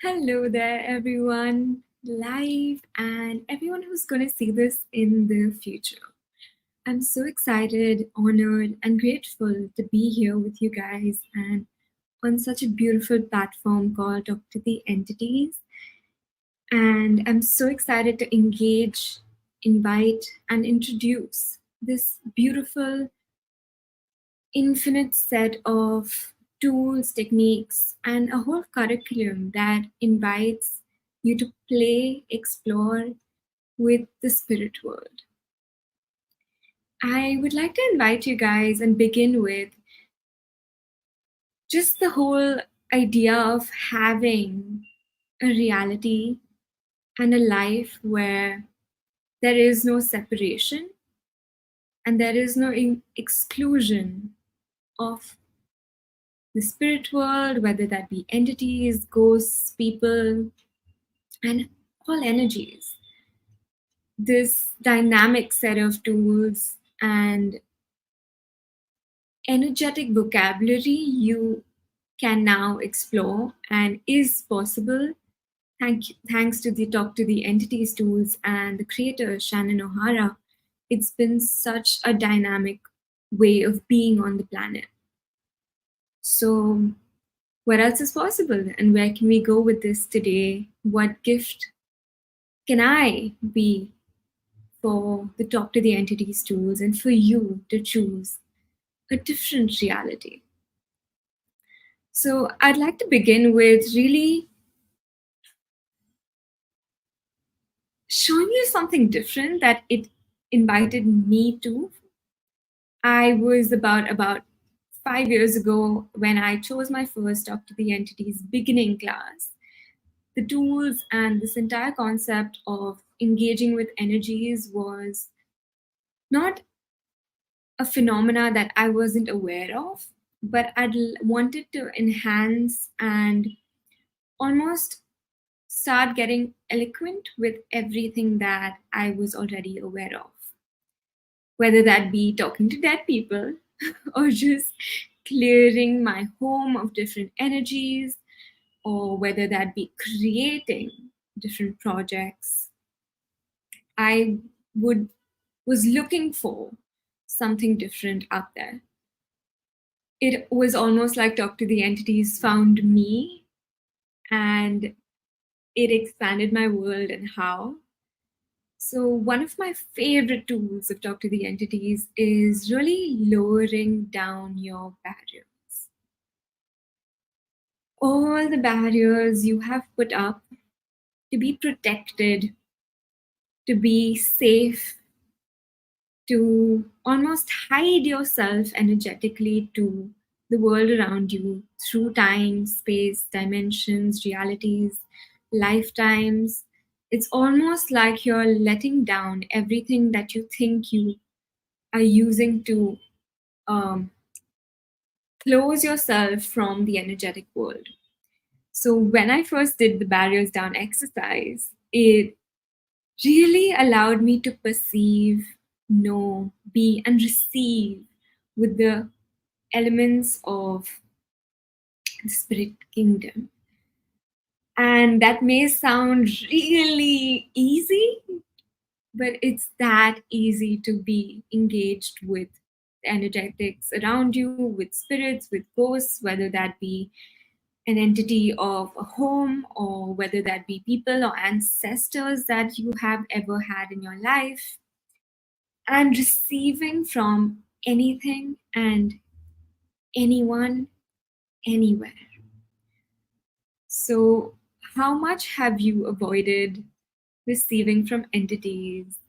Hello there, everyone, live and everyone who's going to see this in the future. I'm so excited, honored, and grateful to be here with you guys and on such a beautiful platform called Talk to the Entities. And I'm so excited to engage, invite, and introduce this beautiful, infinite set of tools, techniques, and a whole curriculum that invites you to play, explore with the spirit world. I would like to invite you guys and begin with just the whole idea of having a reality and a life where there is no separation and there is no exclusion of the spirit world, whether that be entities, ghosts, people, and all energies. This dynamic set of tools and energetic vocabulary you can now explore and is possible thanks to the Talk to the Entities tools and the creator, Shannon O'Hara. It's been such a dynamic way of being on the planet. So, what else is possible and where can we go with this today? What gift can I be for the Talk to the Entities tools and for you to choose a different reality? So, I'd like to begin with really showing you something different that it invited me to. I was about 5 years ago when I chose my first Talk to the Entities beginning class. The tools and this entire concept of engaging with energies was not a phenomena that I wasn't aware of, but I'd wanted to enhance and almost start getting eloquent with everything that I was already aware of. Whether that be talking to dead people or just clearing my home of different energies, or whether that be creating different projects, I would was looking for something different out there. It was almost like Talk to the Entities found me and it expanded my world and how. So, one of my favorite tools of Talk to the Entities is really lowering down your barriers. All the barriers you have put up to be protected, to be safe, to almost hide yourself energetically to the world around you through time, space, dimensions, realities, lifetimes. It's almost like you're letting down everything that you think you are using to um, close yourself from the energetic world. So, when I first did the barriers down exercise, it really allowed me to perceive, know, be, and receive with the elements of the spirit kingdom. And that may sound really easy, but it's that easy to be engaged with the energetics around you, with spirits, with ghosts, whether that be an entity of a home or whether that be people or ancestors that you have ever had in your life, and receiving from anything and anyone, anywhere. So, how much have you avoided receiving from entities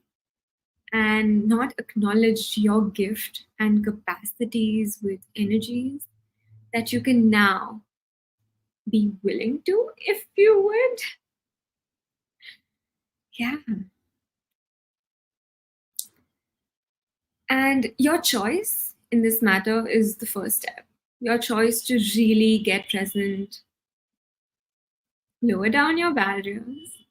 and not acknowledged your gift and capacities with energies that you can now be willing to, if you would? Yeah. And your choice in this matter is the first step. Your choice to really get present, lower down your barriers,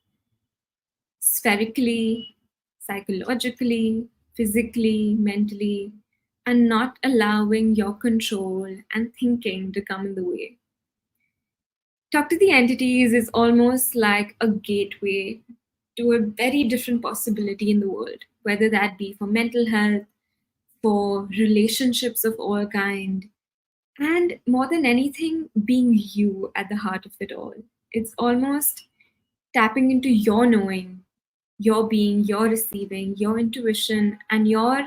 spherically, psychologically, physically, mentally, and not allowing your control and thinking to come in the way. Talk to the entities is almost like a gateway to a very different possibility in the world, whether that be for mental health, for relationships of all kind, and more than anything, being you at the heart of it all. It's almost tapping into your knowing, your being, your receiving, your intuition, and your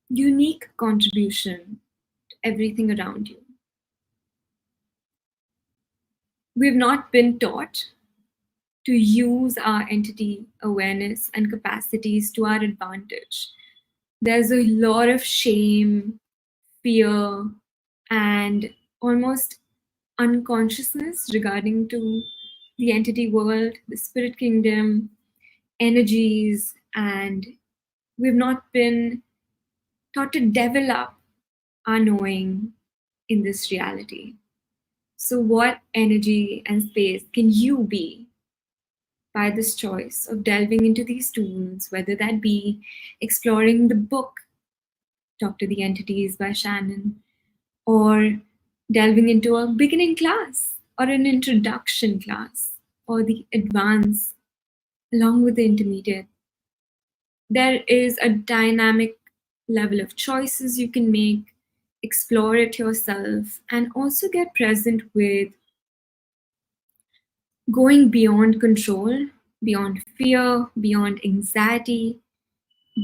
unique contribution to everything around you. We've not been taught to use our entity awareness and capacities to our advantage. There's a lot of shame, fear, and almost unconsciousness regarding to the entity world, the spirit kingdom, energies, and we've not been taught to develop our knowing in this reality. So, what energy and space can you be by this choice of delving into these tools, whether that be exploring the book Talk to the Entities by Shannon, or delving into a beginning class or an introduction class or the advanced along with the intermediate? There is a dynamic level of choices you can make, explore it yourself, and also get present with going beyond control, beyond fear, beyond anxiety,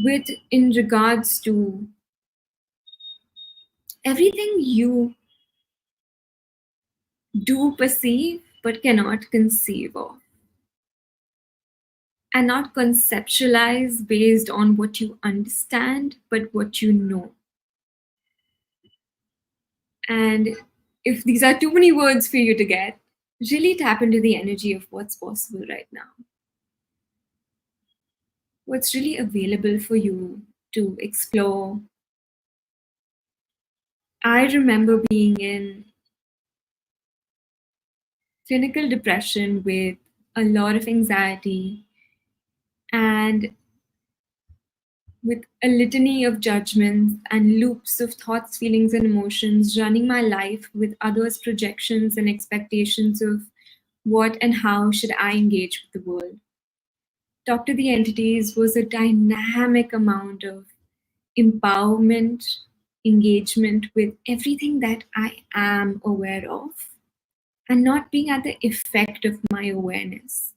with in regards to everything you do perceive but cannot conceive of, and not conceptualize based on what you understand but what you know. And if these are too many words for you to get, really tap into the energy of what's possible right now, what's really available for you to explore. I remember being in clinical depression with a lot of anxiety and with a litany of judgments and loops of thoughts, feelings, and emotions, running my life with others' projections and expectations of what and how should I engage with the world. Talk to the Entities was a dynamic amount of empowerment, engagement with everything that I am aware of, and not being at the effect of my awareness.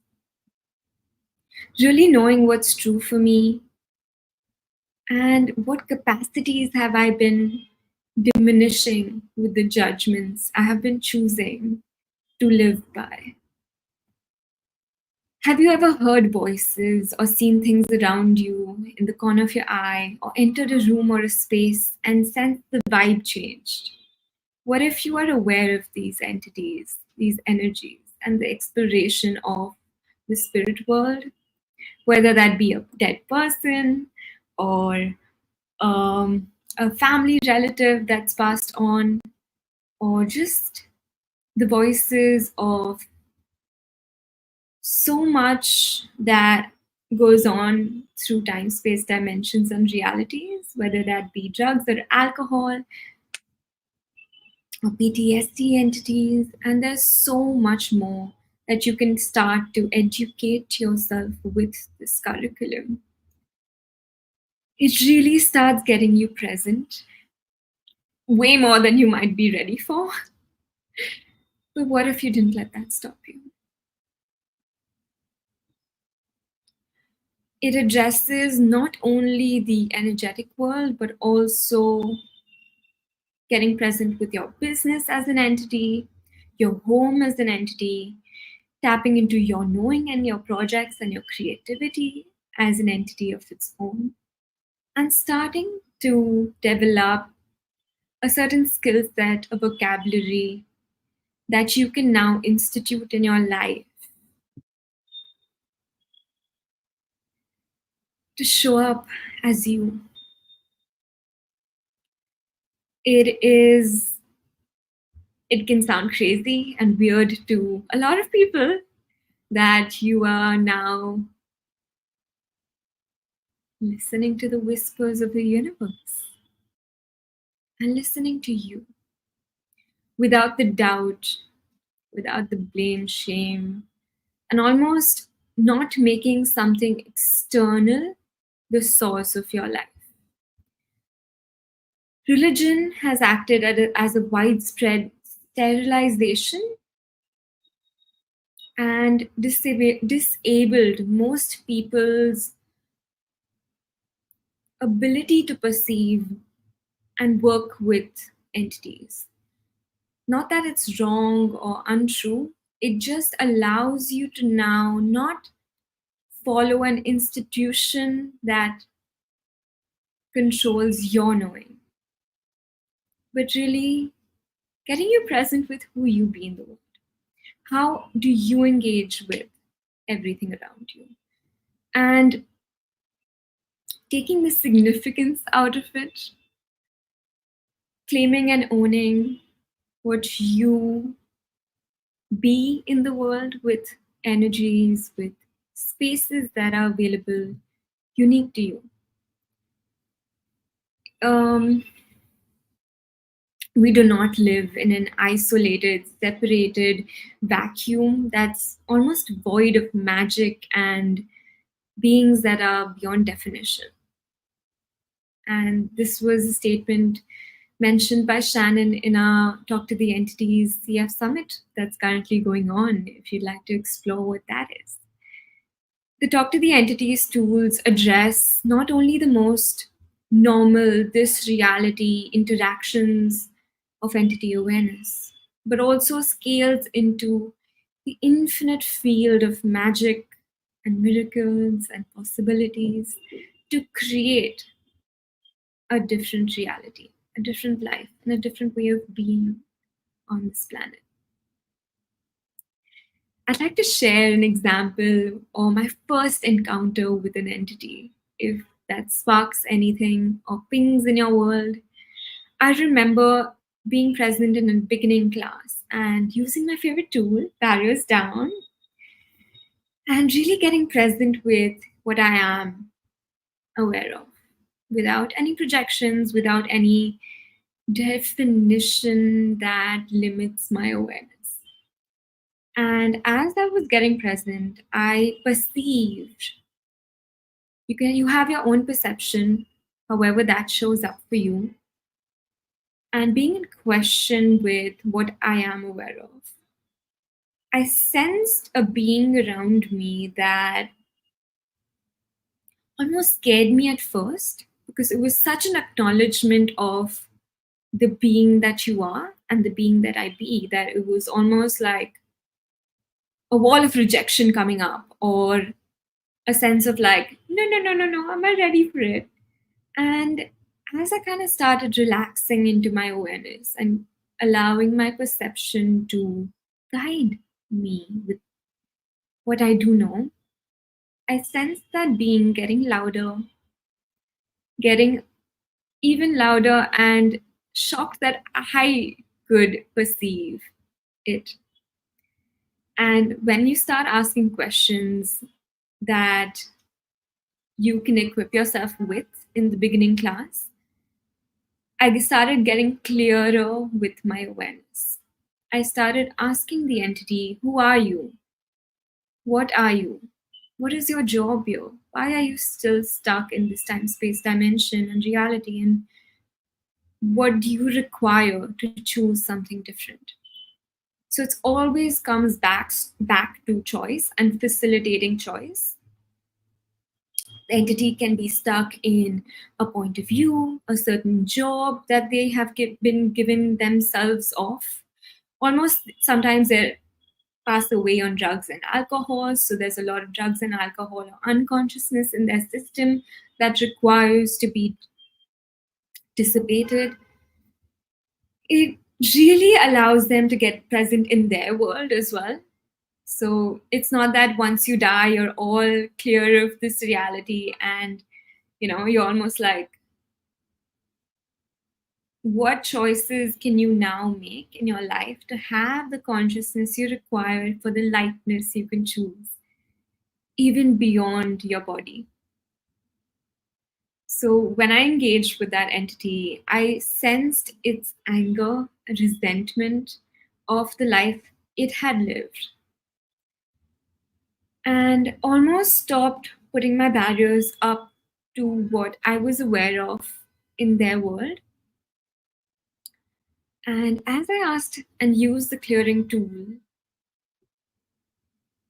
Really knowing what's true for me and what capacities have I been diminishing with the judgments I have been choosing to live by. Have you ever heard voices or seen things around you in the corner of your eye, or entered a room or a space and sensed the vibe changed? What if you are aware of these entities, these energies, and the exploration of the spirit world, whether that be a dead person or a family relative that's passed on, or just the voices of so much that goes on through time, space, dimensions, and realities, whether that be drugs or alcohol or PTSD entities. And there's so much more that you can start to educate yourself with this curriculum. It really starts getting you present way more than you might be ready for. But what if you didn't let that stop you? It addresses not only the energetic world, but also getting present with your business as an entity, your home as an entity, tapping into your knowing and your projects and your creativity as an entity of its own, and starting to develop a certain skill set, a vocabulary that you can now institute in your life to show up as you. It is, it can sound crazy and weird to a lot of people that you are now listening to the whispers of the universe and listening to you. without the doubt, without the blame, shame, and almost not making something external the source of your life. Religion has acted as a widespread sterilization and disabled most people's ability to perceive and work with entities. Not that it's wrong or untrue, it just allows you to now not follow an institution that controls your knowing, but really getting you present with who you be in the world. How do you engage with everything around you? And taking the significance out of it, claiming and owning what you be in the world with energies, with spaces that are available, unique to you. Um, we do not live in an isolated, separated vacuum that's almost void of magic and beings that are beyond definition. And this was a statement mentioned by Shannon in our Talk to the Entities CF Summit that's currently going on, if you'd like to explore what that is. The Talk to the Entities tools address not only the most normal, this reality interactions of entity awareness, but also scales into the infinite field of magic and miracles and possibilities to create a different reality, a different life, and a different way of being on this planet. I'd like to share an example or my first encounter with an entity, if that sparks anything or pings in your world. I remember being present in a beginning class and using my favorite tool, barriers down, and really getting present with what I am aware of without any projections, without any definition that limits my awareness. And as I was getting present, I perceived you have your own perception, however that shows up for you, and being in question with what I am aware of. I sensed a being around me that almost scared me at first because it was such an acknowledgement of the being that you are and the being that I be that it was almost like a wall of rejection coming up or a sense of like, no, no, no, no, no, am I ready for it? And as I kind of started relaxing into my awareness and allowing my perception to guide me with what I do know, I sensed that being getting louder, getting even louder, and shocked that I could perceive it. And when you start asking questions that you can equip yourself with in the beginning class, I started getting clearer with my awareness. I started asking the entity, who are you? What are you? What is your job here? Why are you still stuck in this time space dimension and reality? And what do you require to choose something different? So it always comes back to choice and facilitating choice. The entity can be stuck in a point of view, a certain job that they have been given themselves off. Almost sometimes they're passed away on drugs and alcohol. So there's a lot of drugs and alcohol or unconsciousness in their system that requires to be dissipated. It really allows them to get present in their world as well. So it's not that once you die, you're all clear of this reality and you're almost like, what choices can you now make in your life to have the consciousness you require for the lightness you can choose, even beyond your body? So when I engaged with that entity, I sensed its anger, resentment of the life it had lived, and almost stopped putting my barriers up to what I was aware of in their world. And as I asked and used the clearing tool,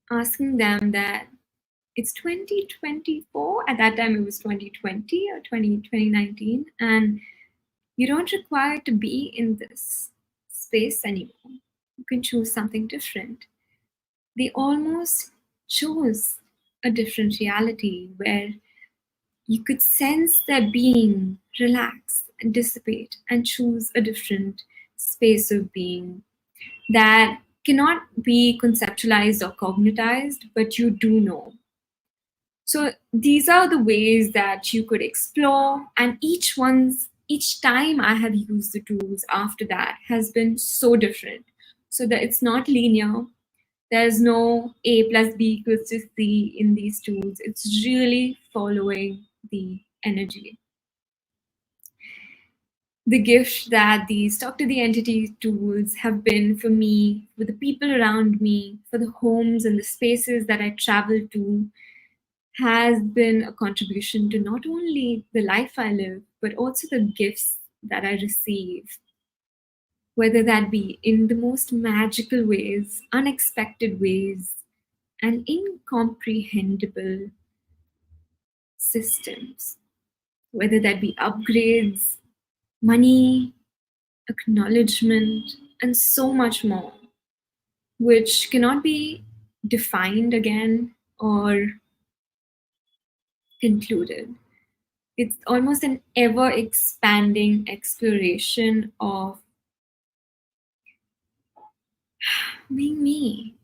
asking them that it's 2024, at that time it was 2020 or 2019, and you don't require to be in this space anymore. You can choose something different. They almost chose a different reality where you could sense their being relax and dissipate and choose a different space of being that cannot be conceptualized or cognitized, but you do know. So these are the ways that you could explore, and each time I have used the tools after that has been so different. So that it's not linear. There's no A plus B equals to C in these tools. It's really following the energy. The gift that these talk to the entity tools have been for me, for the people around me, for the homes and the spaces that I travel to, has been a contribution to not only the life I live, but also the gifts that I receive, whether that be in the most magical ways, unexpected ways, and incomprehensible systems, whether that be upgrades, money, acknowledgement, and so much more, which cannot be defined again or concluded. It's almost an ever expanding exploration of being me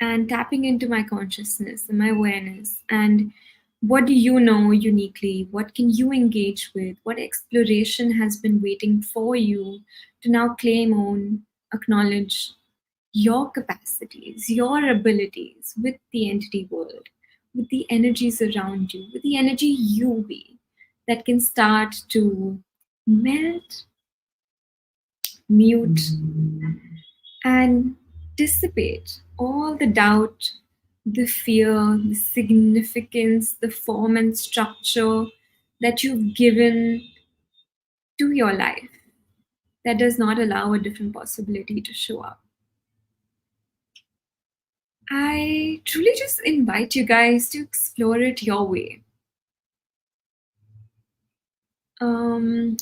and tapping into my consciousness and my awareness. And what do you know uniquely? What can you engage with? What exploration has been waiting for you to now claim, own, acknowledge your capacities, your abilities with the entity world, with the energies around you, with the energy you be, that can start to melt, mute, and dissipate all the doubt, the fear, the significance, the form and structure that you've given to your life that does not allow a different possibility to show up. I truly just invite you guys to explore it your way.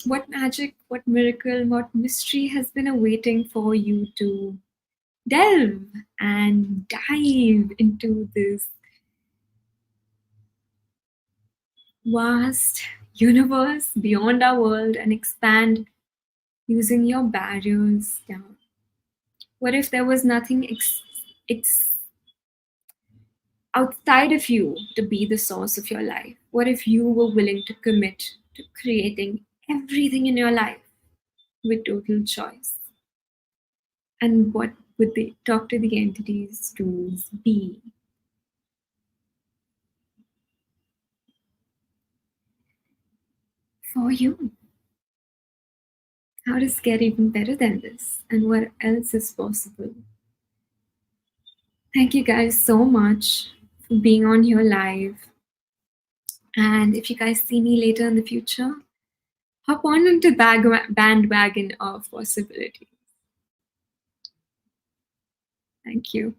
What magic, what miracle, what mystery has been awaiting for you to delve and dive into this vast universe beyond our world and expand using your barriers down? What if there was nothing outside of you to be the source of your life? What if you were willing to commit to creating everything in your life with total choice? And what would the talk to the entities tools be? For you? How does get even better than this? And what else is possible? Thank you guys so much for being on here live. And if you guys see me later in the future, hop on into the bandwagon of possibility. Thank you.